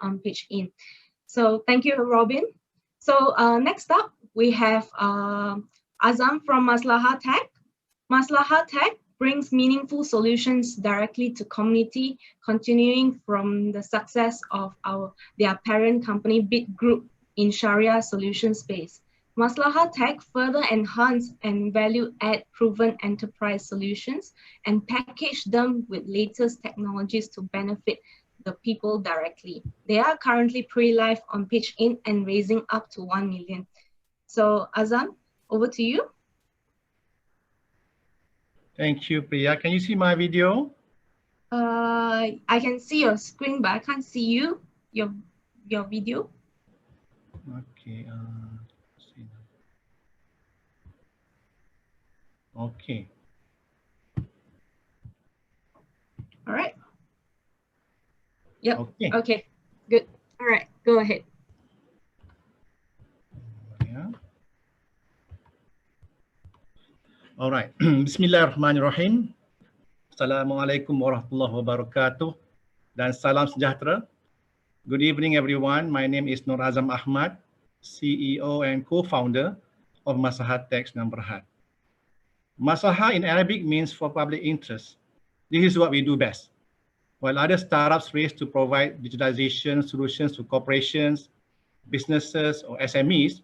on pitchIN. So thank you, Robin. So next up, we have Azam from Maslaha Tech. Maslaha Tech brings meaningful solutions directly to community, continuing from the success of their parent company, Bit Group, in Sharia solution space. Maslaha Tech further enhance and value-add proven enterprise solutions and package them with latest technologies to benefit the people directly. They are currently pre-live on pitchIN and raising up to 1 million. So Azam, over to you. Thank you, Priya. Can you see my video? I can see your screen, but I can't see you, your video. Okay. Okay. All right. Yep. Okay. Okay. Good. All right. Go ahead. Yeah. All right. Bismillahirrahmanirrahim. Assalamualaikum warahmatullahi wabarakatuh. Dan salam sejahtera. Good evening, everyone. My name is Nur Azam Ahmad, CEO and co-founder of Maslaha Tech Berhad. Maslaha in Arabic means for public interest. This is what we do best. While other startups race to provide digitalization solutions to corporations, businesses, or SMEs,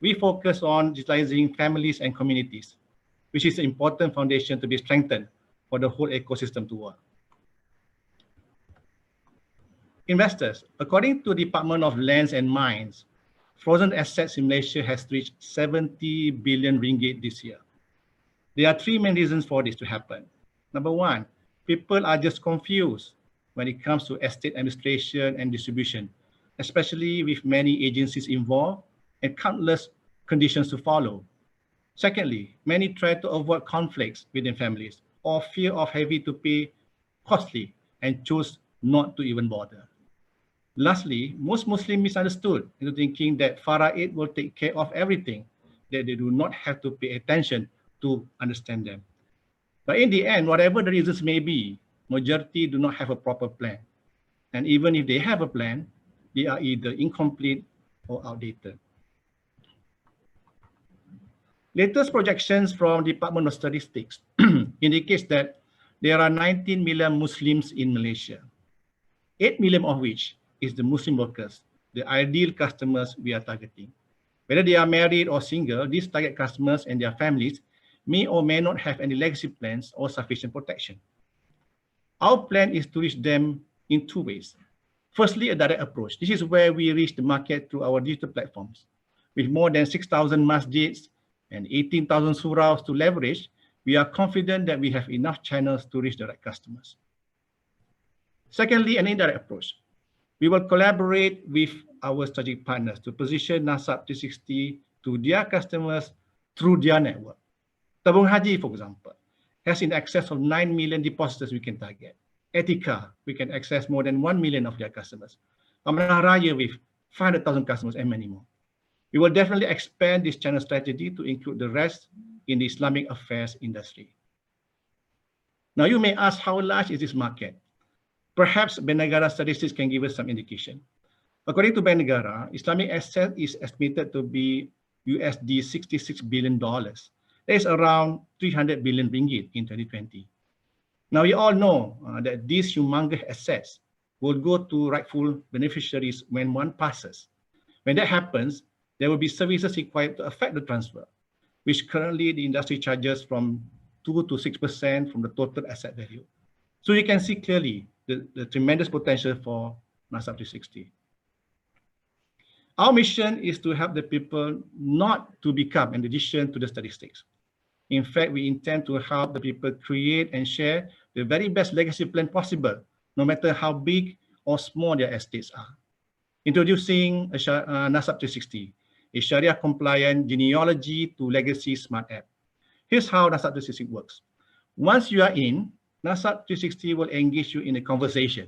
we focus on digitalizing families and communities, which is an important foundation to be strengthened for the whole ecosystem to work. Investors, according to the Department of Lands and Mines, frozen assets in Malaysia has reached 70 billion ringgit this year. There are three main reasons for this to happen. Number one, people are just confused when it comes to estate administration and distribution, especially with many agencies involved and countless conditions to follow. Secondly, many try to avoid conflicts within families or fear of having to pay costly and choose not to even bother. Lastly, most Muslims misunderstood into thinking that Faraid will take care of everything, that they do not have to pay attention to understand them. But in the end, whatever the reasons may be, majority do not have a proper plan. And even if they have a plan, they are either incomplete or outdated. Latest projections from Department of Statistics indicates that there are 19 million Muslims in Malaysia, 8 million of which is the Muslim workers, the ideal customers we are targeting. Whether they are married or single, these target customers and their families may or may not have any legacy plans or sufficient protection. Our plan is to reach them in two ways. Firstly, a direct approach. This is where we reach the market through our digital platforms. With more than 6,000 masjids and 18,000 surahs to leverage, we are confident that we have enough channels to reach the right customers. Secondly, an indirect approach. We will collaborate with our strategic partners to position Nasab 360 to their customers through their network. Tabung Haji, for example, has in excess of 9 million depositors we can target. Etika, we can access more than 1 million of their customers. Amanah Raya with 500,000 customers and many more. We will definitely expand this channel strategy to include the rest in the Islamic affairs industry. Now you may ask, how large is this market? Perhaps Bank Negara statistics can give us some indication. According to Bank Negara, Islamic asset is estimated to be USD $66 billion. That is around 300 billion ringgit in 2020. Now we all know that these humongous assets will go to rightful beneficiaries when one passes. When that happens, there will be services required to affect the transfer, which currently the industry charges from 2 to 6% from the total asset value. So you can see clearly the tremendous potential for Nasab 360. Our mission is to help the people not to become an addition to the statistics. In fact, we intend to help the people create and share the very best legacy plan possible, no matter how big or small their estates are. Introducing Nasab 360, a Sharia-compliant genealogy to legacy smart app. Here's how Nasab 360 works. Once you are in, Nasab 360 will engage you in a conversation.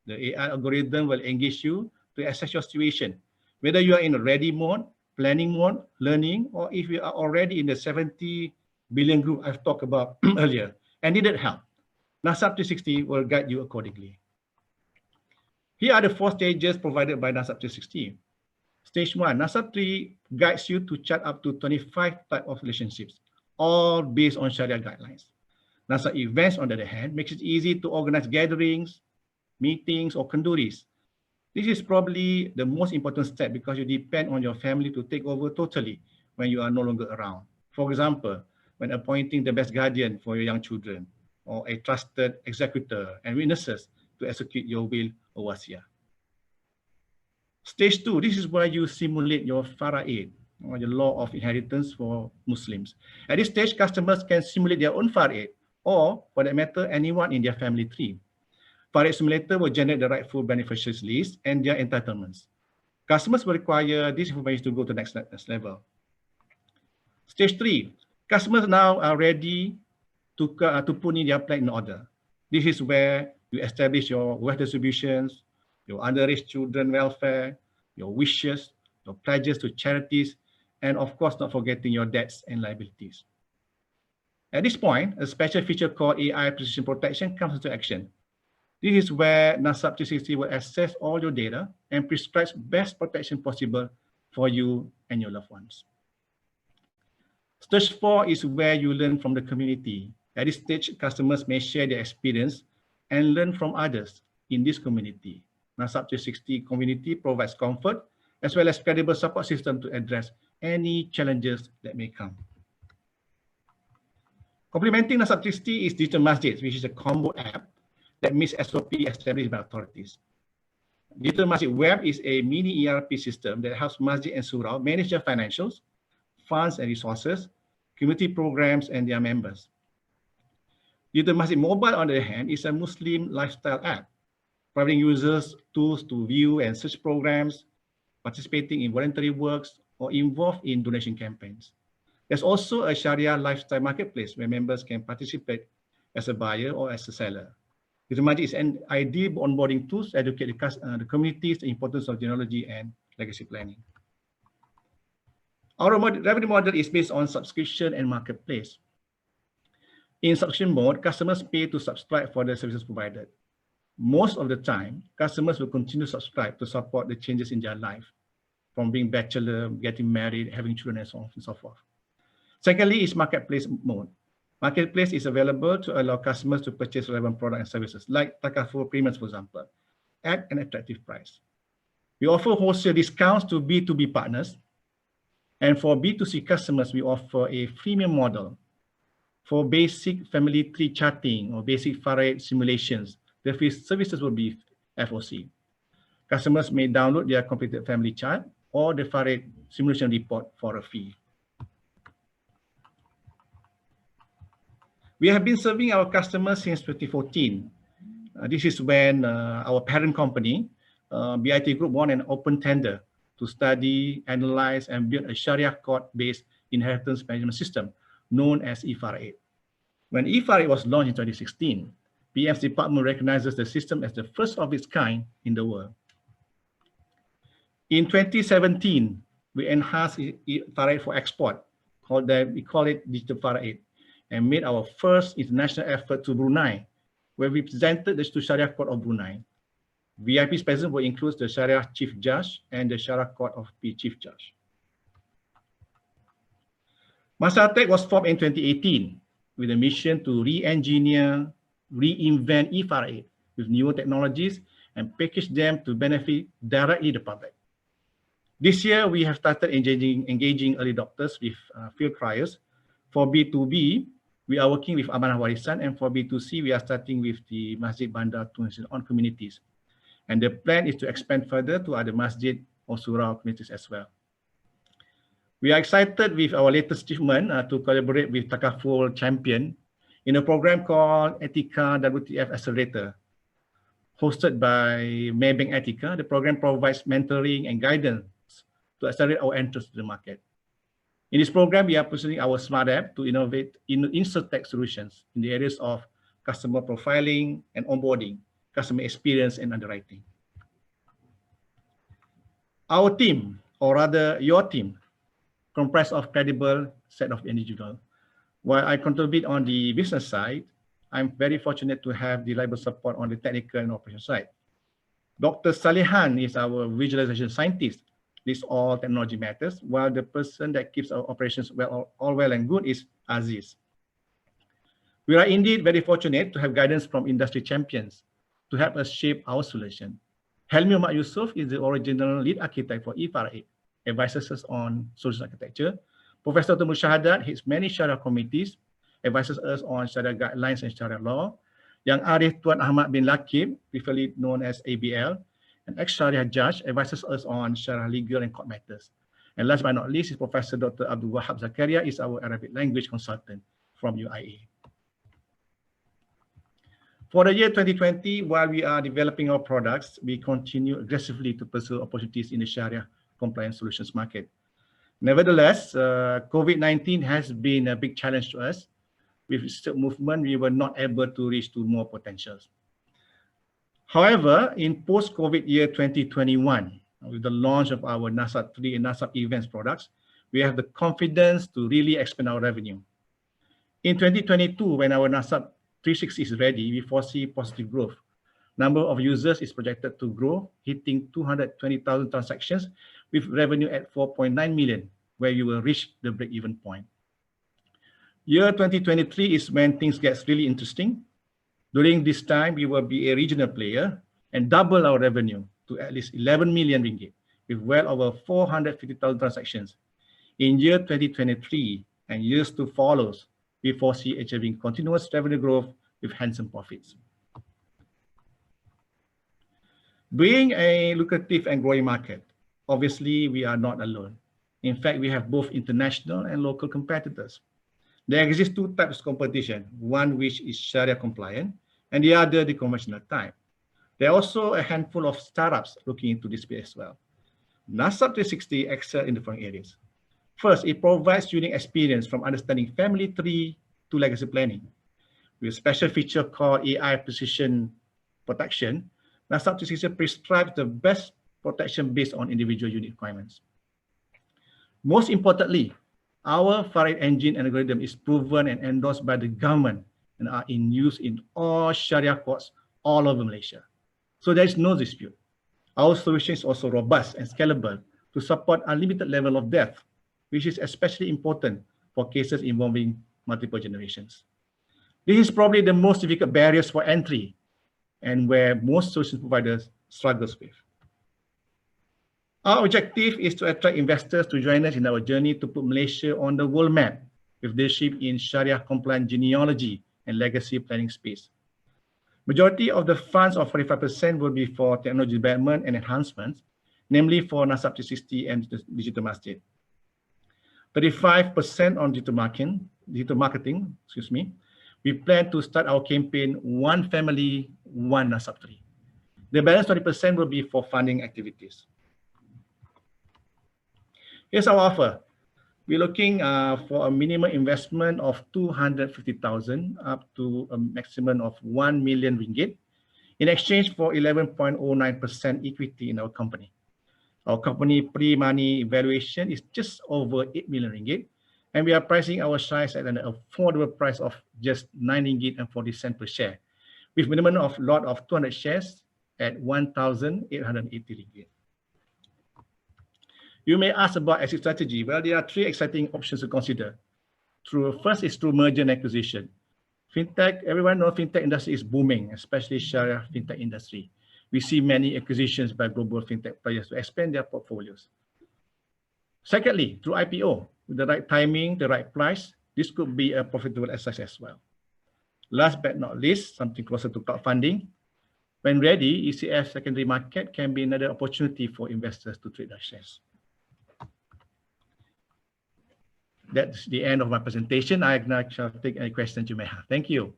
The AI algorithm will engage you to assess your situation, whether you are in a ready mode, planning mode, learning, or if you are already in the 70 billion group I've talked about earlier and needed help. Nasab 360 will guide you accordingly. Here are the 4 stages provided by NASAP 360. Stage 1, NASAP 3 guides you to chart up to 25 types of relationships, all based on Sharia guidelines. NASAP events, on the other hand, makes it easy to organize gatherings, meetings, or kanduris. This is probably the most important step because you depend on your family to take over totally when you are no longer around. For example, when appointing the best guardian for your young children, or a trusted executor and witnesses to execute your will or wasiat. Stage 2, this is where you simulate your faraid, or the law of inheritance for Muslims. At this stage, customers can simulate their own faraid, or for that matter, anyone in their family tree. Faraid simulator will generate the rightful beneficiaries list and their entitlements. Customers will require this information to go to the next level. Stage 3, customers now are ready to put in their plan in order. This is where you establish your wealth distributions, your underage children welfare, your wishes, your pledges to charities, and of course, not forgetting your debts and liabilities. At this point, a special feature called AI Precision Protection comes into action. This is where NASAP 360 will assess all your data and prescribe best protection possible for you and your loved ones. Stage 4 is where you learn from the community. At this stage, customers may share their experience and learn from others in this community. NASAP 360 community provides comfort as well as credible support system to address any challenges that may come. Complementing NASAP 360 is Digital Masjid, which is a combo app that meets SOP established by authorities. Digital Masjid Web is a mini ERP system that helps masjid and surau manage their financials, funds and resources, community programs, and their members. Digital Masjid Mobile, on the other hand, is a Muslim lifestyle app, providing users tools to view and search programs, participating in voluntary works, or involved in donation campaigns. There's also a Sharia lifestyle marketplace where members can participate as a buyer or as a seller. Digital Masjid is an ideal onboarding tool to educate the communities the importance of genealogy and legacy planning. Our revenue model is based on subscription and marketplace. In subscription mode, customers pay to subscribe for the services provided. Most of the time, customers will continue to subscribe to support the changes in their life, from being bachelor, getting married, having children, and so on and so forth. Secondly, is marketplace mode. Marketplace is available to allow customers to purchase relevant products and services, like takaful premiums, for example, at an attractive price. We offer wholesale discounts to B2B partners, and for B2C customers, we offer a freemium model. For basic family tree charting or basic faraid simulations, the services will be FOC. Customers may download their completed family chart or the faraid simulation report for a fee. We have been serving our customers since 2014. This is when our parent company, BIT Group, won an open tender to study, analyze, and build a Sharia court-based inheritance management system known as eFaraid. When eFaraid was launched in 2016, PM's department recognizes the system as the first of its kind in the world. In 2017, we enhanced eFaraid for export. We call it Digital Faraid, and made our first international effort to Brunei, where we presented this to Sharia Court of Brunei. VIP's presence will include the Sharia Chief Judge and the Sharia Court of Chief Judge. Maslaha Tech was formed in 2018 with a mission to re-engineer, reinvent eFaraid with newer technologies and package them to benefit directly the public. This year, we have started engaging early adopters with field trials. For B2B, we are working with Amanah Warisan, and for B2C, we are starting with the Masjid Bandar Tunisia on communities. And the plan is to expand further to other masjid or surau communities as well. We are excited with our latest achievement to collaborate with Takaful Champion in a program called Etika WTF Accelerator. Hosted by Maybank Etika, the program provides mentoring and guidance to accelerate our entrance to the market. In this program, we are pursuing our smart app to innovate in InsurTech solutions in the areas of customer profiling and onboarding, customer experience, and underwriting. Our team, or rather your team, comprised of credible set of individuals. While I contribute on the business side, I'm very fortunate to have reliable support on the technical and operation side. Dr. Salihan is our visualization scientist. This all technology matters, while the person that keeps our operations all well and good is Aziz. We are indeed very fortunate to have guidance from industry champions to help us shape our solution. Helmi Umar Yusuf is the original lead architect for E8, advises us on solution architecture. Professor Dr. Mushahadat heads many Sharia committees, advises us on Sharia guidelines and Sharia law. Yang Arif Tuan Ahmad bin Lakib, previously known as ABL, an ex-Sharia judge, advises us on Sharia legal and court matters. And last but not least is Professor Dr. Abdul Wahab Zakaria is our Arabic language consultant from UIA. For the year 2020, while we are developing our products, we continue aggressively to pursue opportunities in the Sharia compliance solutions market. Nevertheless, COVID-19 has been a big challenge to us. With restricted movement, we were not able to reach to more potentials. However, in post-COVID year 2021, with the launch of our NASAP 3 and NASAP events products, we have the confidence to really expand our revenue. In 2022, when our NASAP 360 is ready, we foresee positive growth. Number of users is projected to grow, hitting 220,000 transactions with revenue at 4.9 million, where we will reach the break-even point. Year 2023 is when things get really interesting. During this time, we will be a regional player and double our revenue to at least 11 million ringgit with well over 450,000 transactions. In year 2023 and years to follow, we foresee achieving continuous revenue growth with handsome profits. Being a lucrative and growing market, obviously we are not alone. In fact, we have both international and local competitors. There exist two types of competition, one which is Sharia compliant and the other the conventional type. There are also a handful of startups looking into this space as well. NASAP 360 excels in the following areas. First, it provides unique experience from understanding family tree to legacy planning. With a special feature called AI precision protection, NASAP 360 prescribes the best protection based on individual unique requirements. Most importantly, our Farid engine and algorithm is proven and endorsed by the government and are in use in all Sharia courts all over Malaysia. So there is no dispute. Our solution is also robust and scalable to support unlimited level of depth, which is especially important for cases involving multiple generations. This is probably the most difficult barriers for entry and where most solution providers struggles with. Our objective is to attract investors to join us in our journey to put Malaysia on the world map with leadership in Sharia compliant genealogy and legacy planning space. Majority of the funds of 45% will be for technology development and enhancements, namely for NASAP 360 and digital masjid. 35% on digital marketing, we plan to start our campaign, One Family, One NASAP 3. The balance 20% will be for funding activities. Here's our offer. We're looking for a minimum investment of 250,000 up to a maximum of 1 million ringgit in exchange for 11.09% equity in our company. Our company pre-money valuation is just over 8 million ringgit, and we are pricing our shares at an affordable price of just 9 ringgit and 40 cents per share, with minimum of lot of 200 shares at 1,880 ringgit. You may ask about exit strategy. Well, there are three exciting options to consider. First is through merger and acquisition. Fintech, everyone knows fintech industry is booming, especially Sharia fintech industry. We see many acquisitions by global fintech players to expand their portfolios. Secondly, through IPO, with the right timing, the right price, this could be a profitable exercise as well. Last but not least, something closer to crowdfunding. When ready, ECF secondary market can be another opportunity for investors to trade their shares. That's the end of my presentation. I now shall take any questions you may have. Thank you.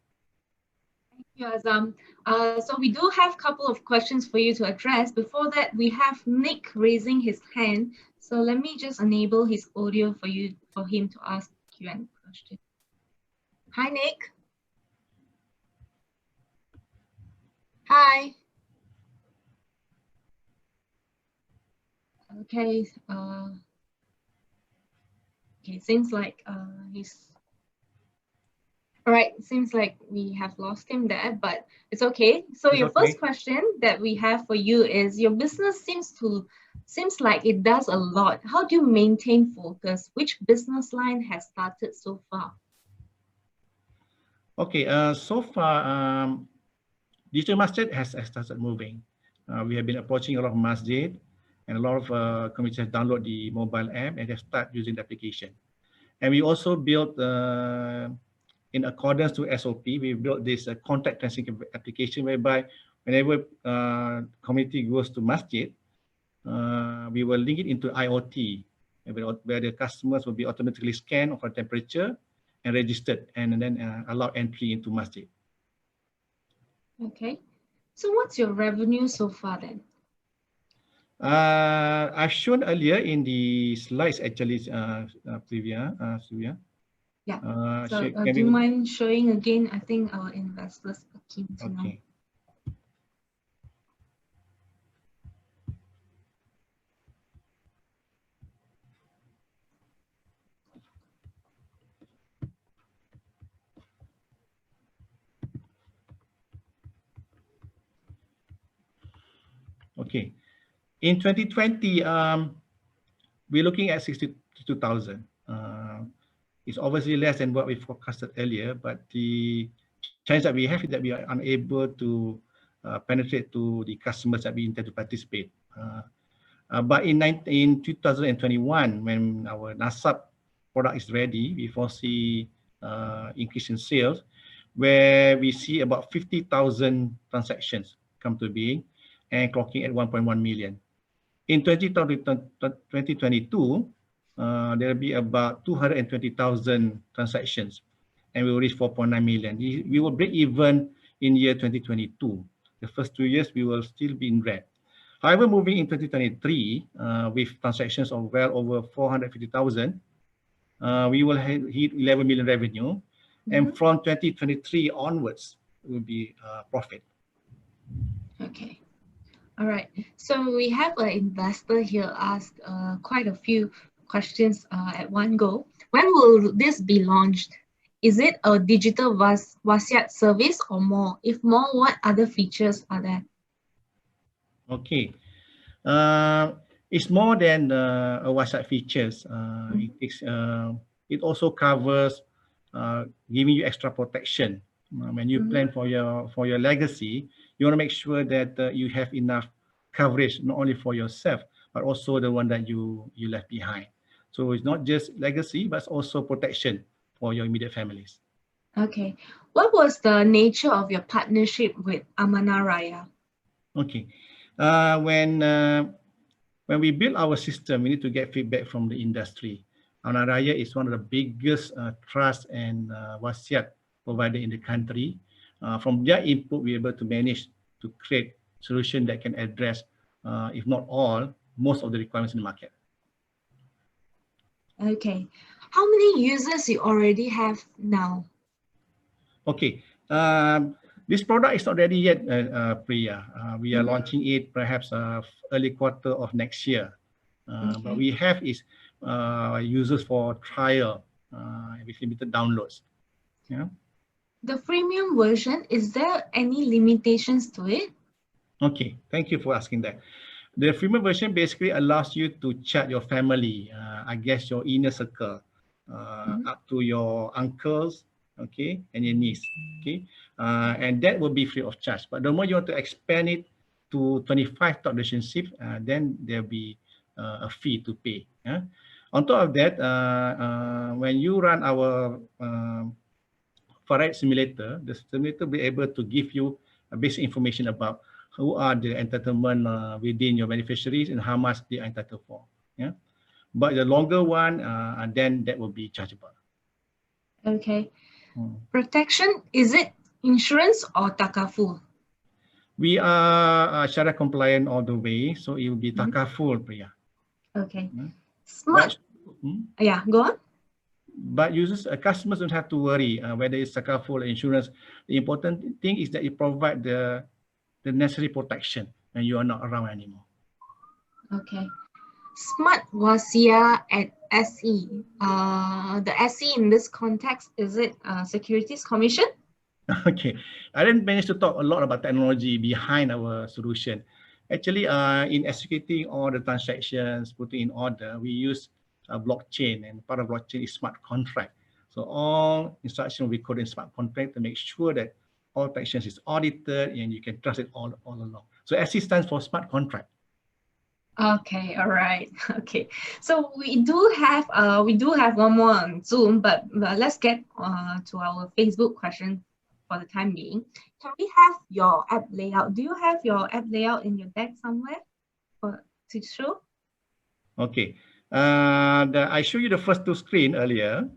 Thank you, Azam. So we do have a couple of questions for you to address. Before that, we have Nick raising his hand. So let me just enable his audio for him to ask Q&A question. Hi, Nick. Hi. Okay. Okay, seems like he's All right, seems like we have lost him there, but it's okay. So It's your first okay. question that we have for you is your business seems like it does a lot. How do you maintain focus? Which business line has started so far? Okay, so far, digital masjid has started moving. We have been approaching a lot of masjid, and a lot of communities have downloaded the mobile app and have started using the application. And we also built, in accordance to SOP, we built this contact tracing application whereby whenever community goes to masjid, we will link it into IoT, where the customers will be automatically scanned for temperature and registered, and then allow entry into masjid. Okay. So what's your revenue so far then? I've shown earlier in the slides actually, Sylvia. Yeah. So Can do we? you mind showing again? I think our investors are keen to know. Okay. Okay. In 2020, we're looking at 62,000. It's obviously less than what we forecasted earlier, but the challenge that we have is that we are unable to penetrate to the customers that we intend to participate. But in 2021, when our NASAP product is ready, we foresee increase in sales, where we see about 50,000 transactions come to being and clocking at 1.1 million. In 2022, there will be about 220,000 transactions, and we will reach 4.9 million. We will break even in year 2022. The first 2 years, we will still be in red. However, moving in 2023, with transactions of well over 450,000, we will hit 11 million revenue. And from 2023 onwards, it will be profit. Okay. All right. So we have an investor here ask quite a few questions at one go. When will this be launched? Is it a digital wasiat service or more? If more, what other features are there? Okay. It's more than a wasiat features. It also covers giving you extra protection. When you plan for your legacy, you want to make sure that you have enough coverage, not only for yourself, but also the one that you left behind. So it's not just legacy, but also protection for your immediate families. Okay. What was the nature of your partnership with Amanah Raya? Okay. When we build our system, we need to get feedback from the industry. Amanah Raya is one of the biggest trust and wasiat provider in the country. From their input, we're able to manage to create solution that can address, if not all, most of the requirements in the market. Okay. How many users you already have now? Okay. This product is not ready yet, Priya. We are launching it perhaps early quarter of next year. But we have is users for trial with limited downloads. Yeah. The freemium version, is there any limitations to it? Okay, thank you for asking that. The freemium version basically allows you to chat your family, I guess your inner circle, up to your uncles, okay, and your niece, okay, and that will be free of charge. But the more you want to expand it to 25 top relationships, then there'll be a fee to pay. Yeah? On top of that, when you run our Farad simulator, the simulator will be able to give you a basic information about who are the entitlement within your beneficiaries and how much they are entitled for. Yeah, but the longer one, then that will be chargeable. Okay. Protection, is it insurance or takaful? We are Sharia compliant all the way, so it will be takaful, Priya. Okay. Smart. Yeah, go on. But users, customers don't have to worry whether it's takaful or insurance. The important thing is that you provide the necessary protection when you are not around anymore. Okay. Smart Wasia at SE. The SE in this context, is it Securities Commission? Okay, I didn't manage to talk a lot about technology behind our solution. Actually, in executing all the transactions, putting in order, we use blockchain, and part of blockchain is smart contract. So all instructions will be coded in smart contract to make sure that all transactions is audited and you can trust it all along. So SE stands for smart contract. Okay, all right. Okay, so we do have one more on Zoom, but let's get to our Facebook question for the time being. Can we have your app layout? Do you have your app layout in your deck somewhere to show? Okay, I showed you the first two screens earlier.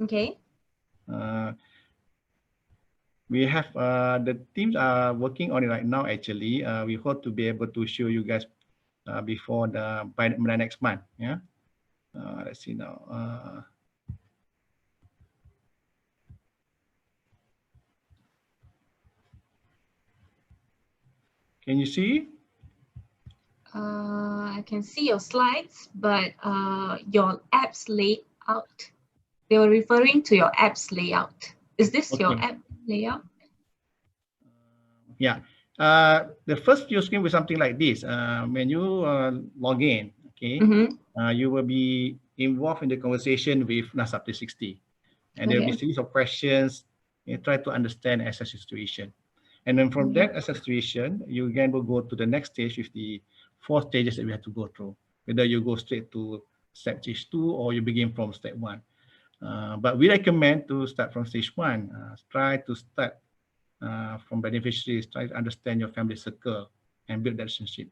Okay. We have the teams are working on it right now. Actually, we hope to be able to show you guys before by the next month. Yeah. Let's see now. Can you see? I can see your slides, but your apps layout. They were referring to your apps layout. Is this your app layout? Yeah. The first few screen was something like this. When you log in, okay, you will be involved in the conversation with NASAP 360, and there will be a series of questions. You try to understand assess the situation, and then from that assess situation, you again will go to the next stage with the 4 stages that we have to go through. Whether you go straight to stage 2 or you begin from step 1. But we recommend to start from stage 1. Try to start from beneficiaries, try to understand your family circle and build that relationship.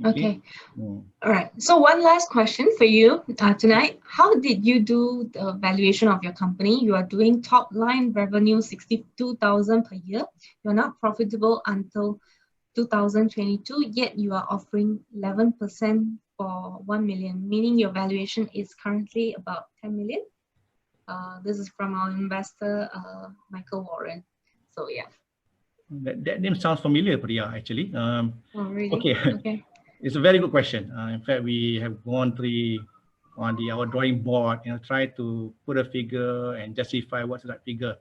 Okay. All right. So one last question for you tonight. How did you do the valuation of your company? You are doing top line revenue 62,000 per year. You're not profitable until 2022, yet you are offering 11% for 1 million, meaning your valuation is currently about 10 million. This is from our investor, Michael Warren. So yeah. That name sounds familiar, Priya, actually. Oh, really? Okay. It's a very good question. In fact, we have gone through on our drawing board, try to put a figure and justify what's that figure.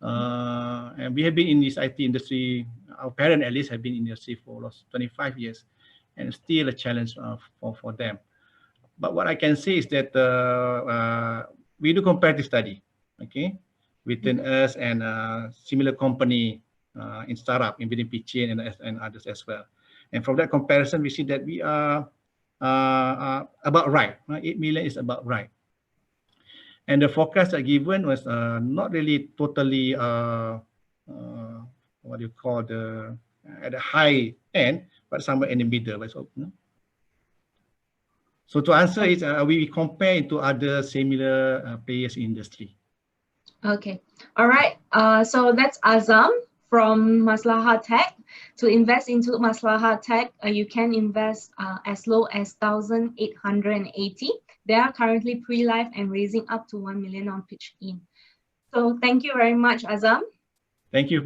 And we have been in this IT industry, our parents at least have been in the industry for 25 years, and it's still a challenge for them. But what I can say is that we do comparative study, okay, within us and similar company in startup, in within pitchIN and others as well. And from that comparison, we see that we are about right. 8 million is about right. And the forecast that given was not really totally what you call at the high end, but somewhere in the middle. So to answer is we compare to other similar players in industry. Okay, all right. So that's Azam from Maslaha Tech. To invest into Maslaha Tech, you can invest as low as 1,880. They are currently pre-live and raising up to 1 million on pitchIN. So thank you very much, Azam. Thank you.